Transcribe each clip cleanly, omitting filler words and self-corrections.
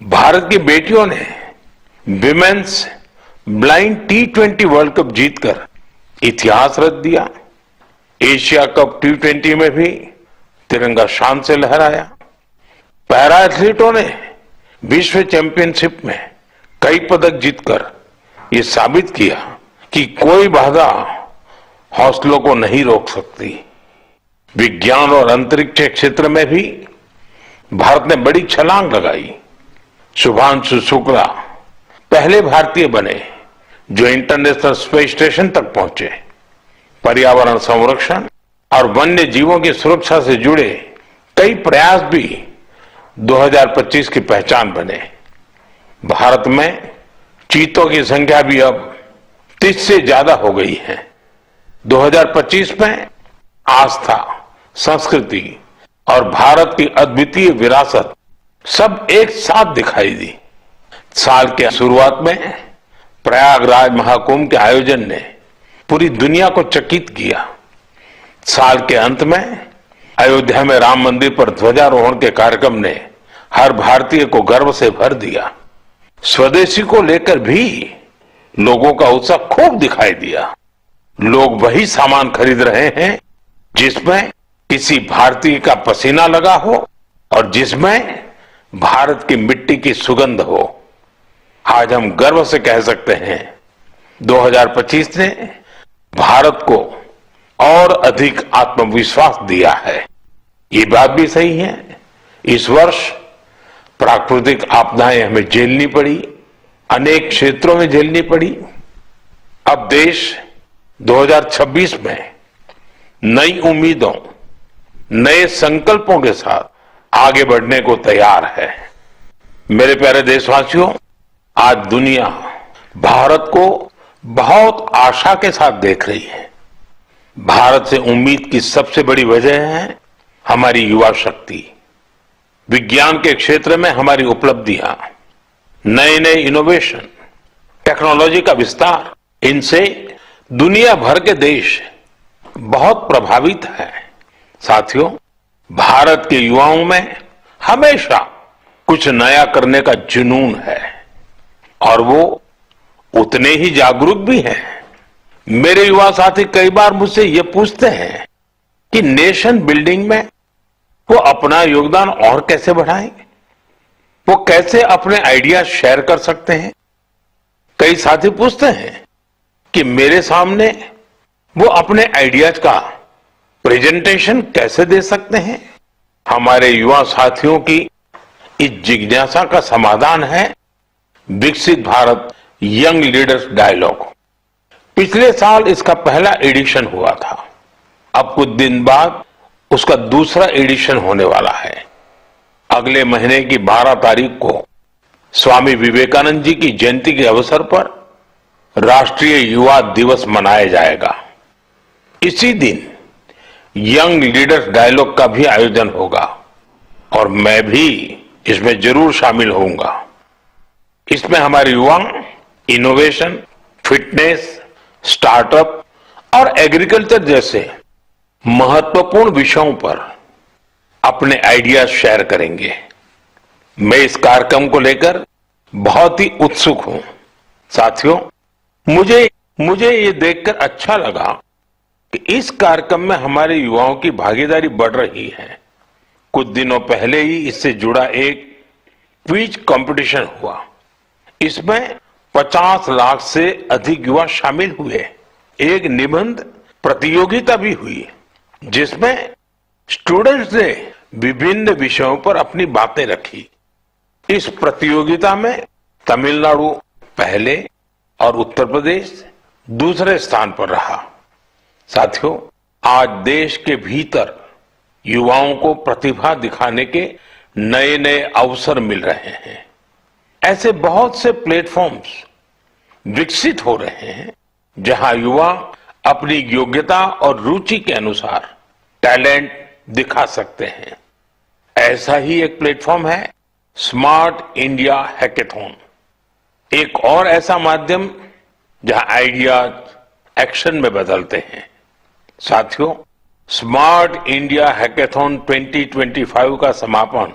भारत की बेटियों ने women's blind T20 world cup जीतकर इतिहास रच दिया। एशिया कप T20 में भी तिरंगा शान से लहराया। पैरा एथलीटों ने विश्व चैंपियनशिप में कई पदक जीतकर ये साबित किया कि कोई बाधा हौसलों को नहीं रोक सकती। विज्ञान और अंतरिक्ष क्षेत्र में भी भारत ने बड़ी छलांग लगाई। शुभांशु शुक्ला पहले भारतीय बने जो इंटरनेशनल स्पेस स्टेशन तक पहुंचे। पर्यावरण संरक्षण और वन्य जीवों की सुरक्षा से जुड़े कई प्रयास भी 2025 की पहचान बने। भारत में चीतों की संख्या भी अब 30 से ज्यादा हो गई है। 2025 में आस्था, संस्कृति और भारत की अद्वितीय विरासत सब एक साथ दिखाई दी। साल के शुरुआत में प्रयागराज महाकुंभ के आयोजन ने पूरी दुनिया को चकित किया। साल के अंत में अयोध्या में राम मंदिर पर ध्वजारोहण के कार्यक्रम ने हर भारतीय को गर्व से भर दिया। स्वदेशी को लेकर भी लोगों का उत्साह खूब दिखाई दिया। लोग वही सामान खरीद रहे हैं जिसमें किसी भारतीय का पसीना लगा हो और जिसमें भारत की मिट्टी की सुगंध हो। आज हम गर्व से कह सकते हैं 2025 ने भारत को और अधिक आत्मविश्वास दिया है। ये बात भी सही है, इस वर्ष प्राकृतिक आपदाएं हमें झेलनी पड़ी, अनेक क्षेत्रों में झेलनी पड़ी। अब देश 2026 में नई उम्मीदों, नए संकल्पों के साथ आगे बढ़ने को तैयार है। मेरे प्यारे देशवासियों, आज दुनिया भारत को बहुत आशा के साथ देख रही है। भारत से उम्मीद की सबसे बड़ी वजह है हमारी युवा शक्ति। विज्ञान के क्षेत्र में हमारी उपलब्धियां, नए नए इनोवेशन, टेक्नोलॉजी का विस्तार, इनसे दुनिया भर के देश बहुत प्रभावित हैं। साथियों, भारत के युवाओं में हमेशा कुछ नया करने का जुनून है और वो उतने ही जागरूक भी हैं। मेरे युवा साथी कई बार मुझसे ये पूछते हैं कि नेशन बिल्डिंग में वो अपना योगदान और कैसे बढ़ाएं, वो कैसे अपने आइडिया शेयर कर सकते हैं। कई साथी पूछते हैं कि मेरे सामने वो अपने आइडियाज का प्रेजेंटेशन कैसे दे सकते हैं। हमारे युवा साथियों की इस जिज्ञासा का समाधान है विकसित भारत यंग लीडर्स डायलॉग। पिछले साल इसका पहला एडिशन हुआ था। अब कुछ दिन बाद उसका दूसरा एडिशन होने वाला है। अगले महीने की 12 तारीख को स्वामी विवेकानंद जी की जयंती के अवसर पर राष्ट्रीय युवा दिवस मनाया जाएगा। इसी दिन यंग लीडर्स डायलॉग का भी आयोजन होगा और मैं भी इसमें जरूर शामिल होऊंगा। इसमें हमारे युवा इनोवेशन, फिटनेस, स्टार्टअप और एग्रीकल्चर जैसे महत्वपूर्ण विषयों पर अपने आइडियाज शेयर करेंगे। मैं इस कार्यक्रम को लेकर बहुत ही उत्सुक हूं। साथियों, मुझे ये देखकर अच्छा लगा कि इस कार्यक्रम में हमारे युवाओं की भागीदारी बढ़ रही है। कुछ दिनों पहले ही इससे जुड़ा एक क्विज कंपटीशन हुआ। इसमें 50 लाख से अधिक युवा शामिल हुए। एक निबंध प्रतियोगिता भी हुई जिसमें स्टूडेंट्स ने विभिन्न विषयों पर अपनी बातें रखी। इस प्रतियोगिता में तमिलनाडु पहले और उत्तर प्रदेश दूसरे स्थान पर रहा। साथियों, आज देश के भीतर युवाओं को प्रतिभा दिखाने के नए नए अवसर मिल रहे हैं। ऐसे बहुत से प्लेटफॉर्म्स विकसित हो रहे हैं जहां युवा अपनी योग्यता और रुचि के अनुसार टैलेंट दिखा सकते हैं। ऐसा ही एक प्लेटफॉर्म है स्मार्ट इंडिया हैकेथॉन। एक और ऐसा माध्यम जहां आइडियाज एक्शन में बदलते हैं। साथियों, स्मार्ट इंडिया हैकेथॉन 2025 का समापन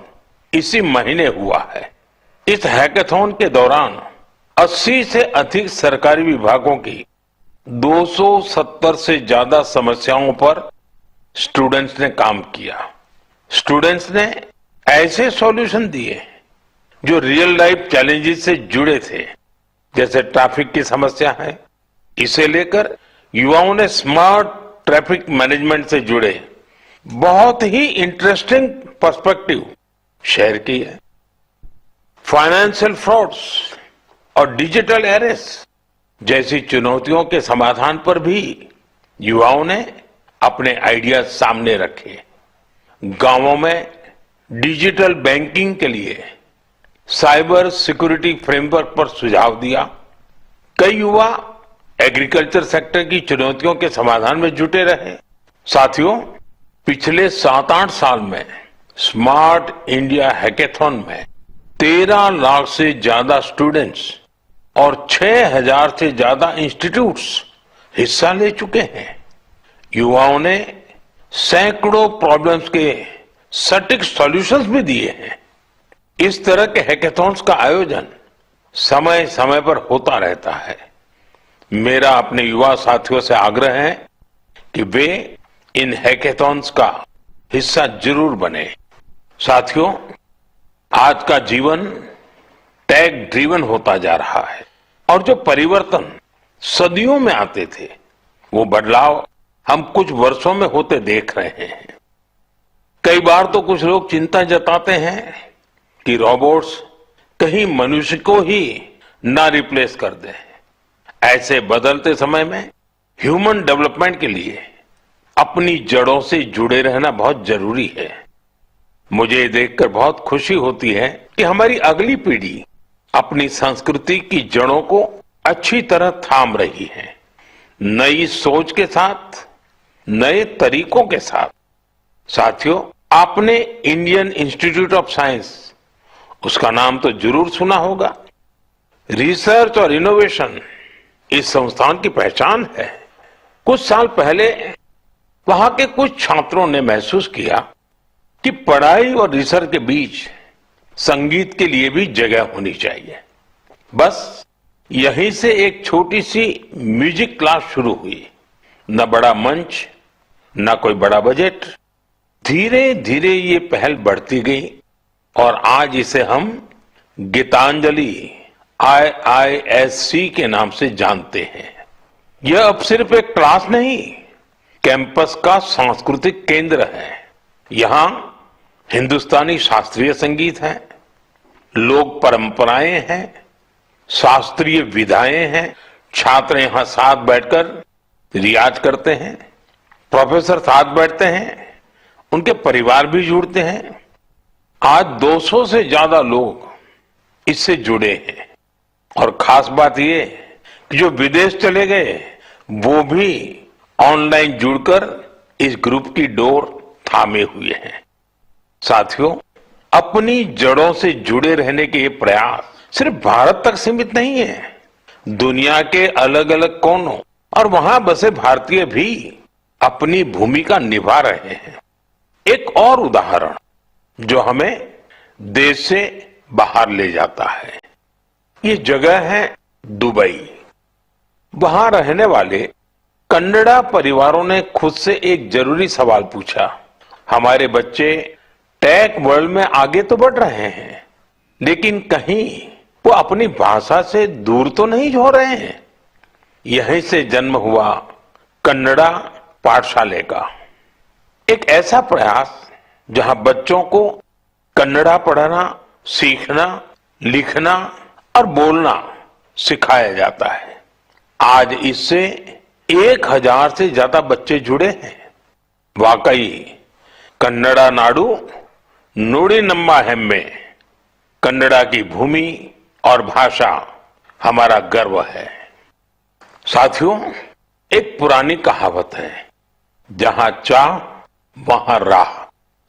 इसी महीने हुआ है। इस हैकाथॉन के दौरान 80 से अधिक सरकारी विभागों की 270 से ज्यादा समस्याओं पर स्टूडेंट्स ने काम किया। स्टूडेंट्स ने ऐसे सॉल्यूशन दिए जो रियल लाइफ चैलेंजेस से जुड़े थे, जैसे ट्रैफिक की समस्या है, इसे लेकर युवाओं ने स्मार्ट ट्रैफिक मैनेजमेंट से जुड़े बहुत ही इंटरेस्टिंग पर्सपेक्टिव शेयर किए। फाइनेंशियल फ्रॉड्स और डिजिटल एरेस जैसी चुनौतियों के समाधान पर भी युवाओं ने अपने आइडियाज सामने रखे। गांवों में डिजिटल बैंकिंग के लिए साइबर सिक्योरिटी फ्रेमवर्क पर सुझाव दिया। कई युवा एग्रीकल्चर सेक्टर की चुनौतियों के समाधान में जुटे रहे। साथियों, पिछले 7-8 साल में स्मार्ट इंडिया हैकाथॉन में 13 लाख से ज्यादा स्टूडेंट्स और 6,000 से ज्यादा इंस्टीट्यूट्स हिस्सा ले चुके हैं। युवाओं ने सैकड़ों प्रॉब्लम्स के सटीक सॉल्यूशंस भी दिए हैं। इस तरह के हैकाथॉन्स का आयोजन समय समय पर होता रहता है। मेरा अपने युवा साथियों से आग्रह है कि वे इन हैकाथॉन्स का हिस्सा जरूर बने। साथियों, आज का जीवन टेक ड्रिवन होता जा रहा है और जो परिवर्तन सदियों में आते थे, वो बदलाव हम कुछ वर्षों में होते देख रहे हैं। कई बार तो कुछ लोग चिंता जताते हैं कि रोबोट्स कहीं मनुष्य को ही ना रिप्लेस कर दें। ऐसे बदलते समय में ह्यूमन डेवलपमेंट के लिए अपनी जड़ों से जुड़े रहना बहुत जरूरी है। मुझे देखकर बहुत खुशी होती है कि हमारी अगली पीढ़ी अपनी संस्कृति की जड़ों को अच्छी तरह थाम रही है। नई सोच के साथ, नए तरीकों के साथ। साथियों, आपने इंडियन इंस्टीट्यूट ऑफ साइंस, उसका नाम तो जरूर सुना होगा। रिसर्च और इनोवेशन इस संस्थान की पहचान है। कुछ साल पहले वहां के कुछ छात्रों ने महसूस किया कि पढ़ाई और रिसर्च के बीच संगीत के लिए भी जगह होनी चाहिए। बस यहीं से एक छोटी सी म्यूजिक क्लास शुरू हुई। न बड़ा मंच, न कोई बड़ा बजट। धीरे धीरे ये पहल बढ़ती गई और आज इसे हम गीतांजलि IISC के नाम से जानते हैं। यह अब सिर्फ एक क्लास नहीं, कैंपस का सांस्कृतिक केंद्र है। यहां हिंदुस्तानी शास्त्रीय संगीत है, लोक परंपराएं हैं, शास्त्रीय विधाएं हैं। छात्र यहां साथ बैठकर रियाज करते हैं, प्रोफेसर साथ बैठते हैं, उनके परिवार भी जुड़ते हैं। आज 200 से ज्यादा लोग इससे जुड़े हैं और खास बात ये कि जो विदेश चले गए वो भी ऑनलाइन जुड़कर इस ग्रुप की डोर थामे हुए हैं। साथियों, अपनी जड़ों से जुड़े रहने के ये प्रयास सिर्फ भारत तक सीमित नहीं है। दुनिया के अलग अलग कोनों और वहां बसे भारतीय भी अपनी भूमिका निभा रहे हैं। एक और उदाहरण जो हमें देश से बाहर ले जाता है, ये जगह है दुबई। वहां रहने वाले कन्नड़ा परिवारों ने खुद से एक जरूरी सवाल पूछा। हमारे बच्चे टेक वर्ल्ड में आगे तो बढ़ रहे हैं, लेकिन कहीं वो अपनी भाषा से दूर तो नहीं हो रहे हैं। यहीं से जन्म हुआ कन्नड़ा पाठशाले का, एक ऐसा प्रयास जहां बच्चों को कन्नड़ा पढ़ना, सीखना, लिखना और बोलना सिखाया जाता है। आज इससे 1000 से ज्यादा बच्चे जुड़े हैं। वाकई कन्नड़ा नाडु नुड़ी नम्मा हेम्मे, कन्नड़ा की भूमि और भाषा हमारा गर्व है। साथियों, एक पुरानी कहावत है, जहां चाह वहां राह।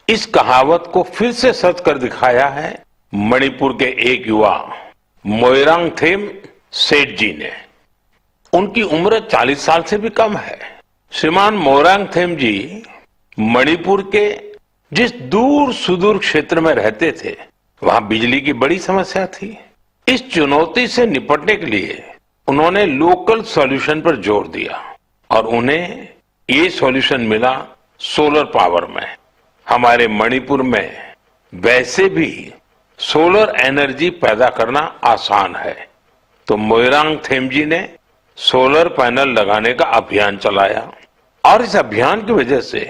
इस कहावत को फिर से सच कर दिखाया है मणिपुर के एक युवा मोइरांगथेम सेठ जी ने। उनकी उम्र 40 साल से भी कम है। श्रीमान मोइरांगथेम जी मणिपुर के जिस दूर सुदूर क्षेत्र में रहते थे, वहां बिजली की बड़ी समस्या थी। इस चुनौती से निपटने के लिए उन्होंने लोकल सॉल्यूशन पर जोर दिया और उन्हें ये सॉल्यूशन मिला सोलर पावर में। हमारे मणिपुर में वैसे भी सोलर एनर्जी पैदा करना आसान है, तो मोइरांग थेमजी ने सोलर पैनल लगाने का अभियान चलाया और इस अभियान की वजह से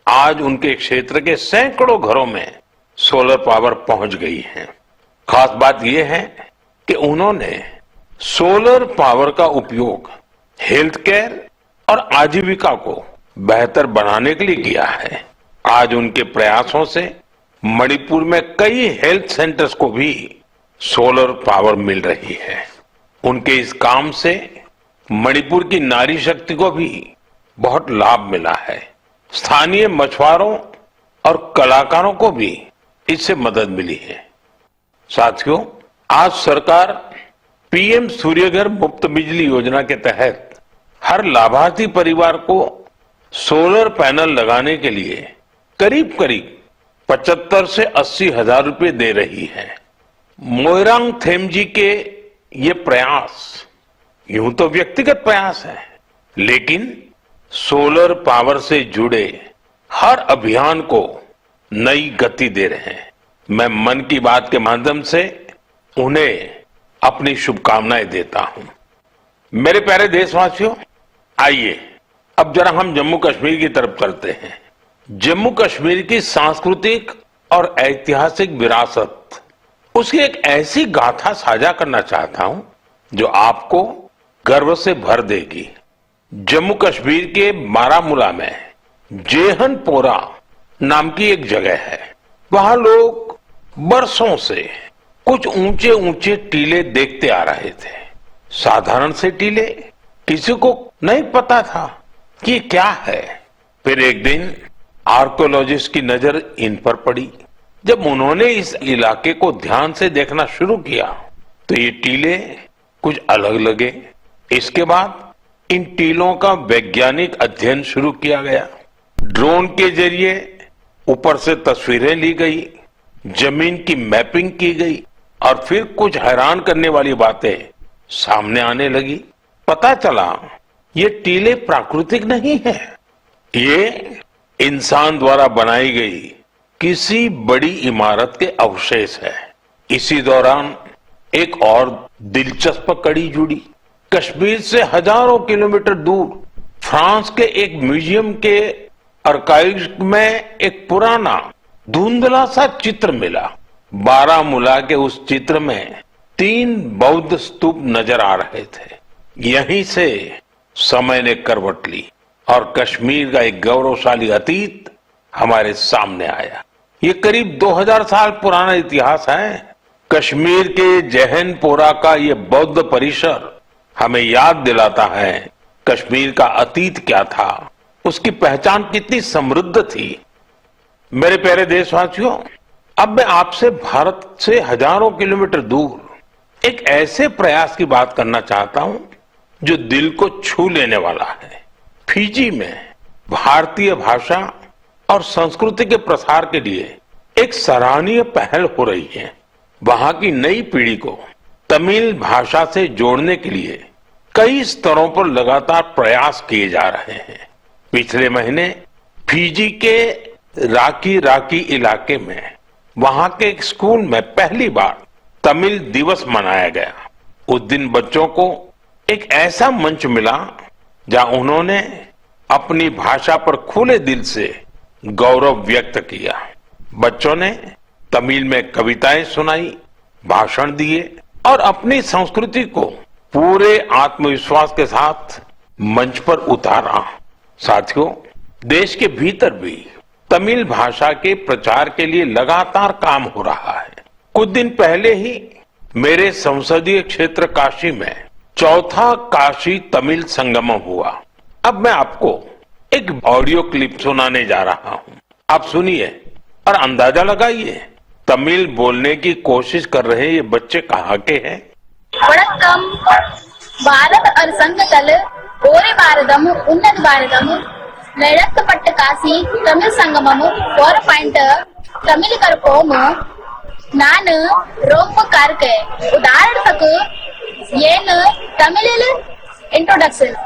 आज उनके क्षेत्र के सैकड़ों घरों में सोलर पावर पहुंच गई है। खास बात यह है कि उन्होंने सोलर पावर का उपयोग हेल्थ केयर और आजीविका को बेहतर बनाने के लिए किया है। आज उनके प्रयासों से मणिपुर में कई हेल्थ सेंटर्स को भी सोलर पावर मिल रही है। उनके इस काम से मणिपुर की नारी शक्ति को भी बहुत लाभ मिला है। स्थानीय मछुआरों और कलाकारों को भी इससे मदद मिली है। साथियों, आज सरकार पीएम सूर्यघर मुफ्त बिजली योजना के तहत हर लाभार्थी परिवार को सोलर पैनल लगाने के लिए करीब करीब 75 से 80 हजार रुपए दे रही है। मोइरांग थेमजी के ये प्रयास यूं तो व्यक्तिगत प्रयास है, लेकिन सोलर पावर से जुड़े हर अभियान को नई गति दे रहे हैं। मैं मन की बात के माध्यम से उन्हें अपनी शुभकामनाएं देता हूं। मेरे प्यारे देशवासियों, आइए अब जरा हम जम्मू कश्मीर की तरफ चलते हैं। जम्मू कश्मीर की सांस्कृतिक और ऐतिहासिक विरासत, उसकी एक ऐसी गाथा साझा करना चाहता हूं जो आपको गर्व से भर देगी। जम्मू कश्मीर के बारामूला में जेहनपोरा नाम की एक जगह है। वहां लोग बरसों से कुछ ऊंचे ऊंचे टीले देखते आ रहे थे। साधारण से टीले, किसी को नहीं पता था कि ये क्या है। फिर एक दिन आर्कोलॉजिस्ट की नजर इन पर पड़ी। जब उन्होंने इस इलाके को ध्यान से देखना शुरू किया तो ये टीले कुछ अलग लगे। इसके बाद इन टीलों का वैज्ञानिक अध्ययन शुरू किया गया। ड्रोन के जरिए ऊपर से तस्वीरें ली गई, जमीन की मैपिंग की गई और फिर कुछ हैरान करने वाली बातें सामने आने लगी। पता चला ये टीले प्राकृतिक नहीं है, ये इंसान द्वारा बनाई गई किसी बड़ी इमारत के अवशेष है। इसी दौरान एक और दिलचस्प कड़ी जुड़ी। कश्मीर से हजारों किलोमीटर दूर फ्रांस के एक म्यूजियम के आर्काइव्स में एक पुराना धुंधला सा चित्र मिला। बारामूला के उस चित्र में 3 बौद्ध स्तूप नजर आ रहे थे। यहीं से समय ने करवट ली और कश्मीर का एक गौरवशाली अतीत हमारे सामने आया। ये करीब 2000 साल पुराना इतिहास है। कश्मीर के जेहनपोरा का ये बौद्ध परिसर हमें याद दिलाता है कश्मीर का अतीत क्या था, उसकी पहचान कितनी समृद्ध थी। मेरे प्यारे देशवासियों, अब मैं आपसे भारत से हजारों किलोमीटर दूर एक ऐसे प्रयास की बात करना चाहता हूं जो दिल को छू लेने वाला है। फिजी में भारतीय भाषा और संस्कृति के प्रसार के लिए एक सराहनीय पहल हो रही है। वहां की नई पीढ़ी को तमिल भाषा से जोड़ने के लिए कई स्तरों पर लगातार प्रयास किए जा रहे हैं। पिछले महीने फिजी के राकी इलाके में वहां के एक स्कूल में पहली बार तमिल दिवस मनाया गया। उस दिन बच्चों को एक ऐसा मंच मिला जहां उन्होंने अपनी भाषा पर खुले दिल से गौरव व्यक्त किया। बच्चों ने तमिल में कविताएं सुनाई, भाषण दिए और अपनी संस्कृति को पूरे आत्मविश्वास के साथ मंच पर उतारा। साथियों, देश के भीतर भी तमिल भाषा के प्रचार के लिए लगातार काम हो रहा है। कुछ दिन पहले ही मेरे संसदीय क्षेत्र काशी में 4था काशी तमिल संगमम हुआ। अब मैं आपको एक ऑडियो क्लिप सुनाने जा रहा हूं। आप सुनिए और अंदाजा लगाइए तमिल बोलने की कोशिश कर रहे ये बच्चे कहाँ के हैं। வணக்கம். பாரத் और संघ दल ओरे भारतम उन्नत भारतम நடத்தப்பட்ட காசி தமிழ் சங்கமம் 4 பாயிண்ட் தமிழ் கற்போம் ನಾನು ರೂಪಕಾರಕ್ಕೆ ಉದಾಹರಣೆಗೆ ಏನು ತಮಿಳಿಲ್ ಇಂಟ್ರೊಡಕ್ಷನ್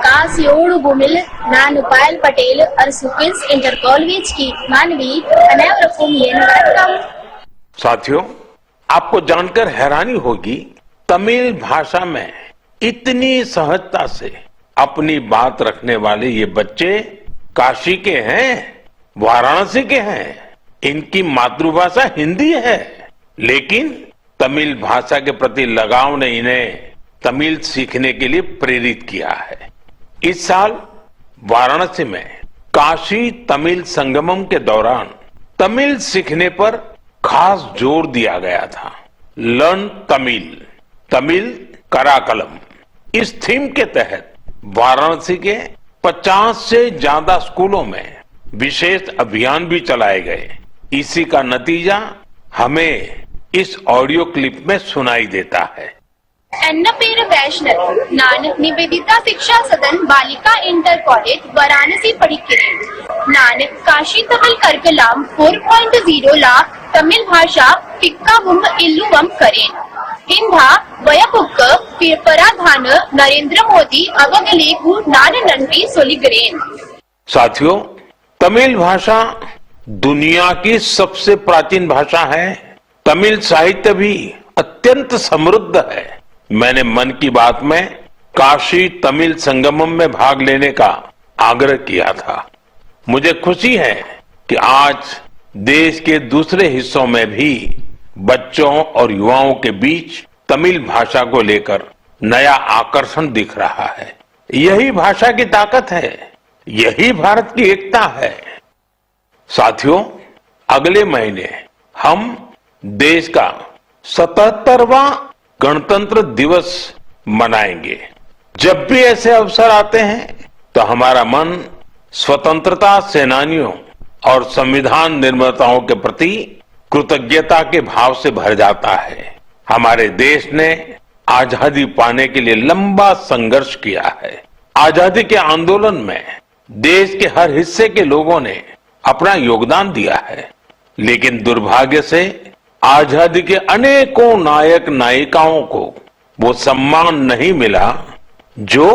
काश एवढं भूमिल नानु पायल पटेल और सुकिल्स इंटर कॉलेज की मानवी अनावरकुम साथियों, आपको जानकर हैरानी होगी तमिल भाषा में इतनी सहजता से अपनी बात रखने वाले ये बच्चे काशी के हैं, वाराणसी के हैं। इनकी मातृभाषा हिंदी है, लेकिन तमिल भाषा के प्रति लगाव ने इन्हें तमिल सीखने के लिए प्रेरित किया है। इस साल वाराणसी में काशी तमिल संगमम के दौरान तमिल सीखने पर खास जोर दिया गया था। लर्न तमिल, तमिल कराकलम, इस थीम के तहत वाराणसी के 50 से ज्यादा स्कूलों में विशेष अभियान भी चलाए गए। इसी का नतीजा हमें इस ऑडियो क्लिप में सुनाई देता है। एन्न पेर वैष्णव नान निवेदिता शिक्षा सदन बालिका इंटर कॉलेज वाराणसी पढ़िक्किरेन नान काशी तमिल कर्कलाम 4.0 ला तमिल भाषा टिक्कावुम इल्लुवम करेन इंधा वयपुक्क प्रधान नरेंद्र मोदी अवगलेगु नान नंटी सोलिगरेन। साथियों, तमिल भाषा दुनिया की सबसे प्राचीन भाषा है। तमिल साहित्य भी अत्यंत समृद्ध है। मैंने मन की बात में काशी तमिल संगमम में भाग लेने का आग्रह किया था। मुझे खुशी है कि आज देश के दूसरे हिस्सों में भी बच्चों और युवाओं के बीच तमिल भाषा को लेकर नया आकर्षण दिख रहा है। यही भाषा की ताकत है, यही भारत की एकता है। साथियों, अगले महीने हम देश का 77वां गणतंत्र दिवस मनाएंगे। जब भी ऐसे अवसर आते हैं तो हमारा मन स्वतंत्रता सेनानियों और संविधान निर्माताओं के प्रति कृतज्ञता के भाव से भर जाता है। हमारे देश ने आजादी पाने के लिए लंबा संघर्ष किया है। आजादी के आंदोलन में देश के हर हिस्से के लोगों ने अपना योगदान दिया है, लेकिन दुर्भाग्य से आजादी के अनेकों नायक नायिकाओं को वो सम्मान नहीं मिला जो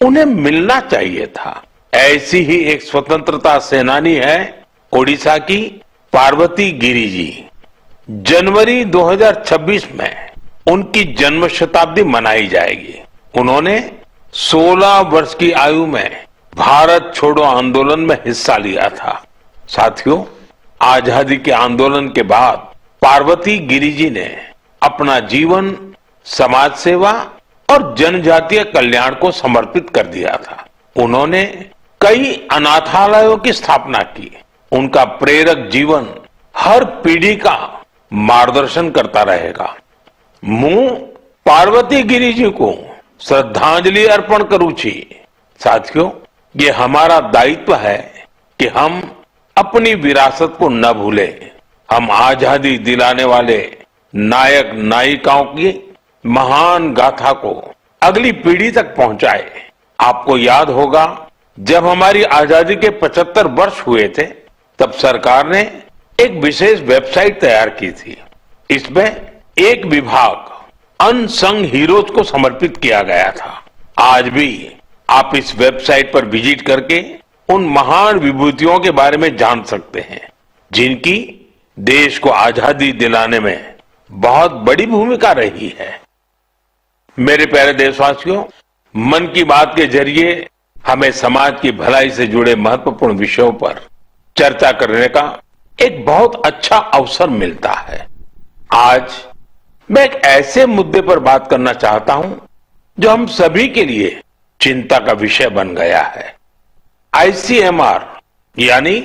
उन्हें मिलना चाहिए था। ऐसी ही एक स्वतंत्रता सेनानी है ओडिशा की पार्वती गिरी जी। जनवरी 2026 में उनकी जन्म शताब्दी मनाई जाएगी। उन्होंने 16 वर्ष की आयु में भारत छोड़ो आंदोलन में हिस्सा लिया था। साथियों, आजादी के आंदोलन के बाद पार्वती गिरी जी ने अपना जीवन समाज सेवा और जनजातीय कल्याण को समर्पित कर दिया था। उन्होंने कई अनाथालयों की स्थापना की। उनका प्रेरक जीवन हर पीढ़ी का मार्गदर्शन करता रहेगा। मैं पार्वती गिरी जी को श्रद्धांजलि अर्पण करूं छी। साथियों, ये हमारा दायित्व है कि हम अपनी विरासत को न भूलें। हम आजादी दिलाने वाले नायक नायिकाओं की महान गाथा को अगली पीढ़ी तक पहुंचाए। आपको याद होगा, जब हमारी आजादी के 75 वर्ष हुए थे तब सरकार ने एक विशेष वेबसाइट तैयार की थी। इसमें एक विभाग अनसंग हीरोज को समर्पित किया गया था। आज भी आप इस वेबसाइट पर विजिट करके उन महान विभूतियों के बारे में जान सकते हैं जिनकी देश को आजादी दिलाने में बहुत बड़ी भूमिका रही है। मेरे प्यारे देशवासियों, मन की बात के जरिए हमें समाज की भलाई से जुड़े महत्वपूर्ण विषयों पर चर्चा करने का एक बहुत अच्छा अवसर मिलता है। आज मैं एक ऐसे मुद्दे पर बात करना चाहता हूं जो हम सभी के लिए चिंता का विषय बन गया है। ICMR यानी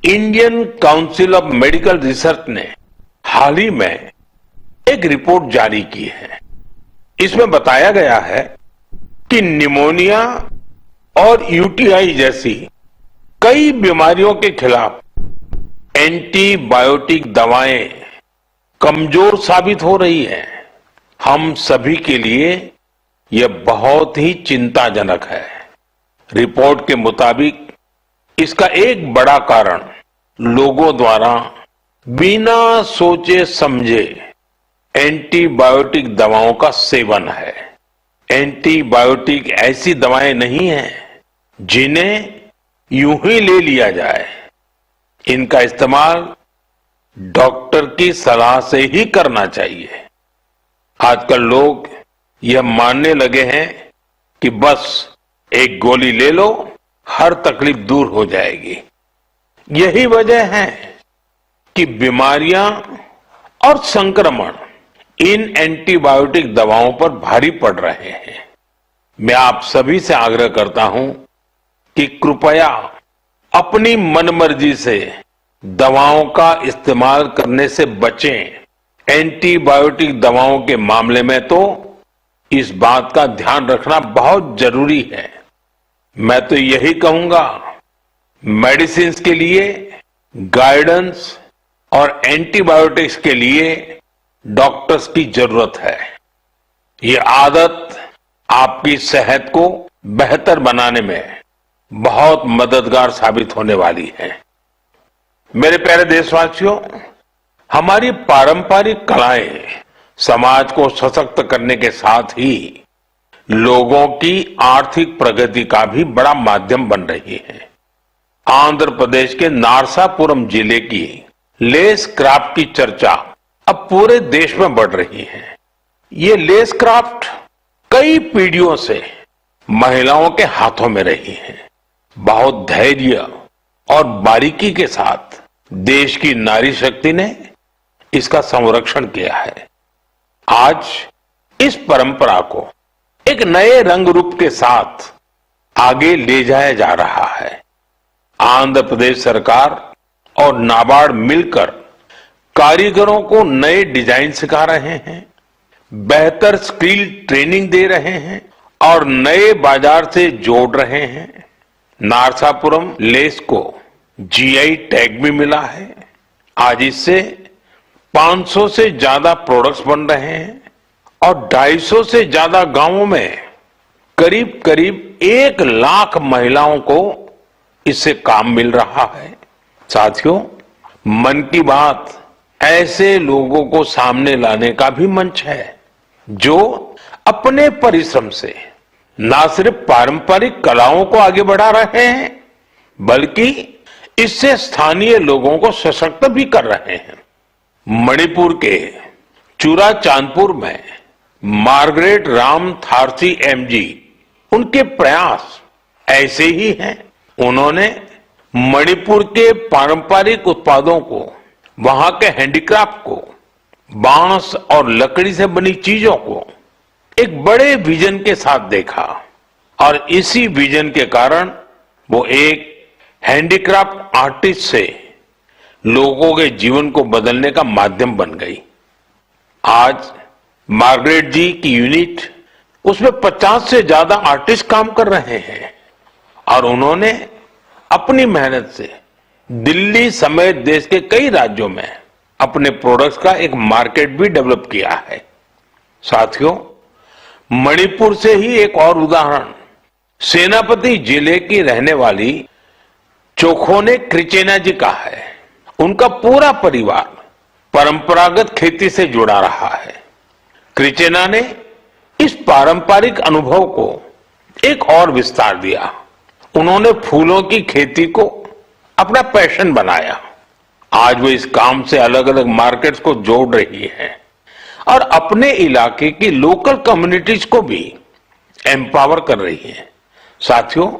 Indian council of medical research ने हाल ही में एक रिपोर्ट जारी की है। इसमें बताया गया है कि निमोनिया और यूटीआई जैसी कई बीमारियों के खिलाफ एंटीबायोटिक दवाएं कमजोर साबित हो रही है। हम सभी के लिए यह बहुत ही चिंताजनक है। रिपोर्ट के मुताबिक इसका एक बड़ा कारण लोगों द्वारा बिना सोचे समझे एंटीबायोटिक दवाओं का सेवन है। एंटीबायोटिक ऐसी दवाएं नहीं हैं जिन्हें यूं ही ले लिया जाए। इनका इस्तेमाल डॉक्टर की सलाह से ही करना चाहिए। आजकल लोग यह मानने लगे हैं कि बस एक गोली ले लो, हर तकलीफ दूर हो जाएगी। यही वजह है कि बीमारियां और संक्रमण इन एंटीबायोटिक दवाओं पर भारी पड़ रहे हैं। मैं आप सभी से आग्रह करता हूं कि कृपया अपनी मनमर्जी से दवाओं का इस्तेमाल करने से बचें। एंटीबायोटिक दवाओं के मामले में तो इस बात का ध्यान रखना बहुत जरूरी है। मैं तो यही कहूंगा, मेडिसिन के लिए गाइडेंस और एंटीबायोटिक्स के लिए डॉक्टर्स की जरूरत है। ये आदत आपकी सेहत को बेहतर बनाने में बहुत मददगार साबित होने वाली है। मेरे प्यारे देशवासियों, हमारी पारंपरिक कलाएं समाज को सशक्त करने के साथ ही लोगों की आर्थिक प्रगति का भी बड़ा माध्यम बन रही है। आंध्र प्रदेश के नारसापुरम जिले की लेस क्राफ्ट की चर्चा अब पूरे देश में बढ़ रही है। ये लेस क्राफ्ट कई पीढ़ियों से महिलाओं के हाथों में रही है। बहुत धैर्य और बारीकी के साथ देश की नारी शक्ति ने इसका संरक्षण किया है। आज इस परंपरा को एक नए रंग रूप के साथ आगे ले जाया जा रहा है। आंध्र प्रदेश सरकार और नाबार्ड मिलकर कारीगरों को नए डिजाइन सिखा रहे हैं, बेहतर स्किल ट्रेनिंग दे रहे हैं और नए बाजार से जोड़ रहे हैं। नारसापुरम लेस को जीआई टैग भी मिला है। आज इससे 500 से ज्यादा प्रोडक्ट्स बन रहे हैं और 250 से ज्यादा गांवों में करीब करीब 1 लाख महिलाओं को इससे काम मिल रहा है। साथियों, मन की बात ऐसे लोगों को सामने लाने का भी मंच है जो अपने परिश्रम से न सिर्फ पारंपरिक कलाओं को आगे बढ़ा रहे हैं बल्कि इससे स्थानीय लोगों को सशक्त भी कर रहे हैं। मणिपुर के चूरा चांदपुर में मार्गरेट राम थारसी एमजी, उनके प्रयास ऐसे ही हैं। उन्होंने मणिपुर के पारंपरिक उत्पादों को, वहां के हैंडीक्राफ्ट को, बांस और लकड़ी से बनी चीजों को एक बड़े विजन के साथ देखा और इसी विजन के कारण वो एक हैंडीक्राफ्ट आर्टिस्ट से लोगों के जीवन को बदलने का माध्यम बन गई। आज मार्गरेट जी की यूनिट, उसमें 50 से ज्यादा आर्टिस्ट काम कर रहे हैं और उन्होंने अपनी मेहनत से दिल्ली समेत देश के कई राज्यों में अपने प्रोडक्ट्स का एक मार्केट भी डेवलप किया है। साथियों, मणिपुर से ही एक और उदाहरण सेनापति जिले की रहने वाली चोखोने क्रिचेना जी का है। उनका पूरा परिवार परंपरागत खेती से जुड़ा रहा है। क्रिचेना ने इस पारंपरिक अनुभव को एक और विस्तार दिया। उन्होंने फूलों की खेती को अपना पैशन बनाया। आज वो इस काम से अलग अलग मार्केट्स को जोड़ रही है और अपने इलाके की लोकल कम्युनिटीज को भी एम्पावर कर रही है। साथियों,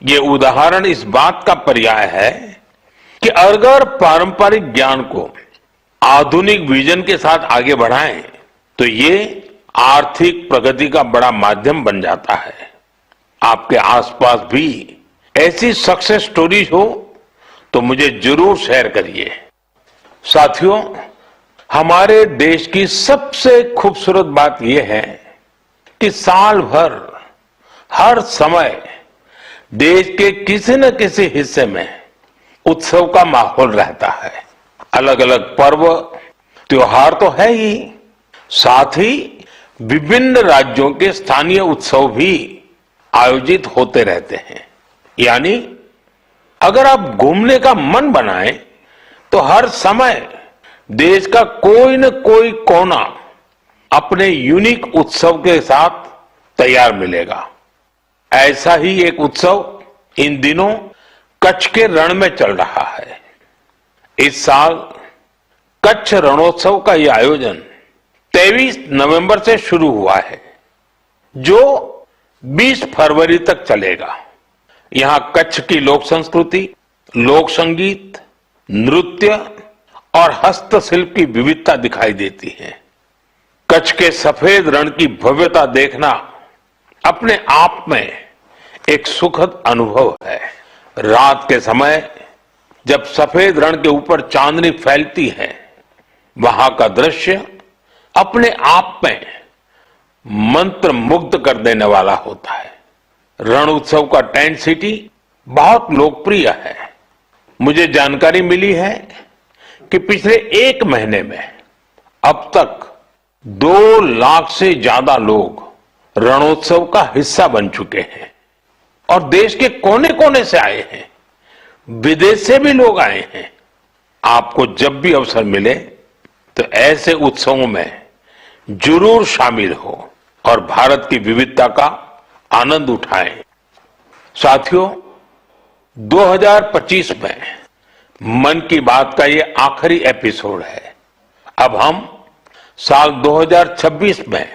ये उदाहरण इस बात का पर्याय है कि अगर पारंपरिक ज्ञान को आधुनिक विजन के साथ आगे बढ़ाएं तो ये आर्थिक प्रगति का बड़ा माध्यम बन जाता है। आपके आसपास भी ऐसी सक्सेस स्टोरीज हो तो मुझे जरूर शेयर करिए। साथियों, हमारे देश की सबसे खूबसूरत बात यह है कि साल भर हर समय देश के किसी न किसी हिस्से में उत्सव का माहौल रहता है। अलग अलग पर्व त्योहार तो है ही, साथ ही विभिन्न राज्यों के स्थानीय उत्सव भी आयोजित होते रहते हैं। यानी अगर आप घूमने का मन बनाएं तो हर समय देश का कोई न कोई कोना अपने यूनिक उत्सव के साथ तैयार मिलेगा। ऐसा ही एक उत्सव इन दिनों कच्छ के रण में चल रहा है। इस साल कच्छ रणोत्सव का यह आयोजन 23 नवंबर से शुरू हुआ है, जो 20 फरवरी तक चलेगा। यहां कच्छ की लोक संस्कृति, लोक संगीत, नृत्य और हस्तशिल्प की विविधता दिखाई देती है। कच्छ के सफेद रण की भव्यता देखना अपने आप में एक सुखद अनुभव है। रात के समय जब सफेद रण के ऊपर चांदनी फैलती है, वहां का दृश्य अपने आप में मंत्र मुग्ध कर देने वाला होता है। रण उत्सव का टेंट सिटी बहुत लोकप्रिय है। मुझे जानकारी मिली है कि पिछले एक महीने में अब तक 2 लाख से ज्यादा लोग रणोत्सव का हिस्सा बन चुके हैं और देश के कोने कोने से आए हैं, विदेश से भी लोग आए हैं। आपको जब भी अवसर मिले तो ऐसे उत्सवों में जरूर शामिल हो और भारत की विविधता का आनंद उठाएं। साथियों, 2025 में मन की बात का ये आखिरी एपिसोड है। अब हम साल 2026 में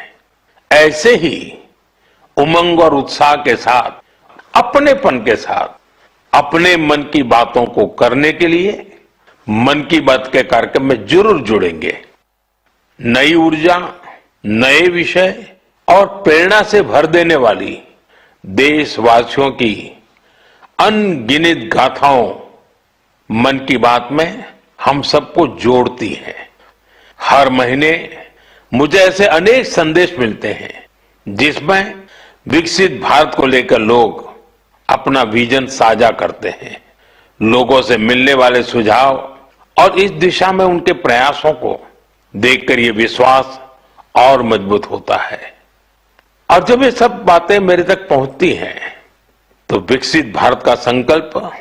ऐसे ही उमंग और उत्साह के साथ, अपनेपन के साथ अपने मन की बातों को करने के लिए मन की बात के कार्यक्रम में जरूर जुड़ेंगे। नई ऊर्जा, नए विषय और प्रेरणा से भर देने वाली देशवासियों की अनगिनत गाथाओं मन की बात में हम सबको जोड़ती हैं। हर महीने मुझे ऐसे अनेक संदेश मिलते हैं जिसमें विकसित भारत को लेकर लोग अपना विजन साझा करते हैं। लोगों से मिलने वाले सुझाव और इस दिशा में उनके प्रयासों को देखकर ये विश्वास और मजबूत होता है। और जब ये सब बातें मेरे तक पहुंचती हैं तो विकसित भारत का संकल्प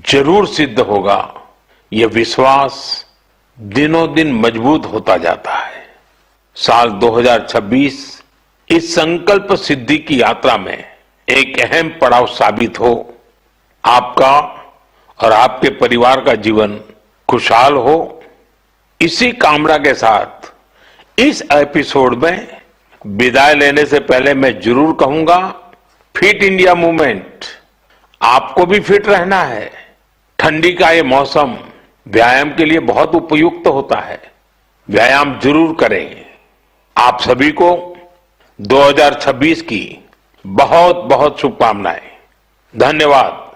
जरूर सिद्ध होगा। ये विश्वास दिनों दिन मजबूत होता जाता है। साल 2026 इस संकल्प सिद्धि की यात्रा में एक अहम पड़ाव साबित हो। आपका और आपके परिवार का जीवन खुशहाल हो, इसी कामना के साथ इस एपिसोड में विदाई लेने से पहले मैं जरूर कहूंगा, फिट इंडिया मूवमेंट, आपको भी फिट रहना है। ठंडी का ये मौसम व्यायाम के लिए बहुत उपयुक्त होता है। व्यायाम जरूर करें। आप सभी को 2026 की बहुत बहुत शुभकामनाएं। धन्यवाद।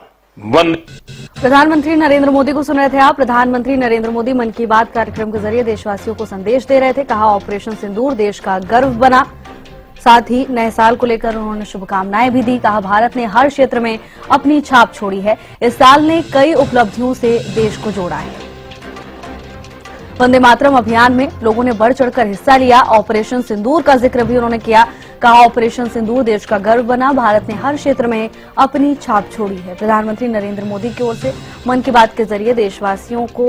प्रधानमंत्री नरेंद्र मोदी को सुन रहे थे आप। प्रधानमंत्री नरेंद्र मोदी मन की बात कार्यक्रम के जरिए देशवासियों को संदेश दे रहे थे। कहा ऑपरेशन सिंदूर देश का गर्व बना। साथ ही नए साल को लेकर उन्होंने शुभकामनाएं भी दी। कहा भारत ने हर क्षेत्र में अपनी छाप छोड़ी है। इस साल ने कई उपलब्धियों से देश को जोड़ा है। वंदे मातरम अभियान में लोगों ने बढ़ चढ़कर हिस्सा लिया। ऑपरेशन सिंदूर का जिक्र भी उन्होंने किया। कहा ऑपरेशन सिंदूर देश का गर्व बना। भारत ने हर क्षेत्र में अपनी छाप छोड़ी है। प्रधानमंत्री नरेंद्र मोदी की ओर से मन की बात के जरिए देशवासियों को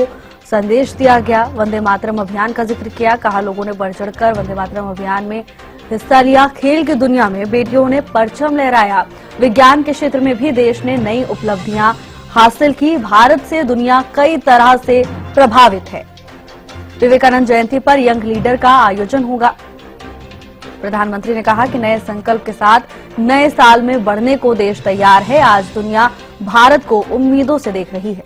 संदेश दिया गया। वंदे मातरम अभियान का जिक्र किया। कहा लोगों ने बढ़ चढ़कर वंदे मातरम अभियान में हिस्सा लिया। खेल की दुनिया में बेटियों ने परचम लहराया। विज्ञान के क्षेत्र में भी देश ने नई उपलब्धियां हासिल की। भारत से दुनिया कई तरह से प्रभावित है। विवेकानंद जयंती पर यंग लीडर का आयोजन होगा। प्रधानमंत्री ने कहा कि नए संकल्प के साथ नए साल में बढ़ने को देश तैयार है। आज दुनिया भारत को उम्मीदों से देख रही है।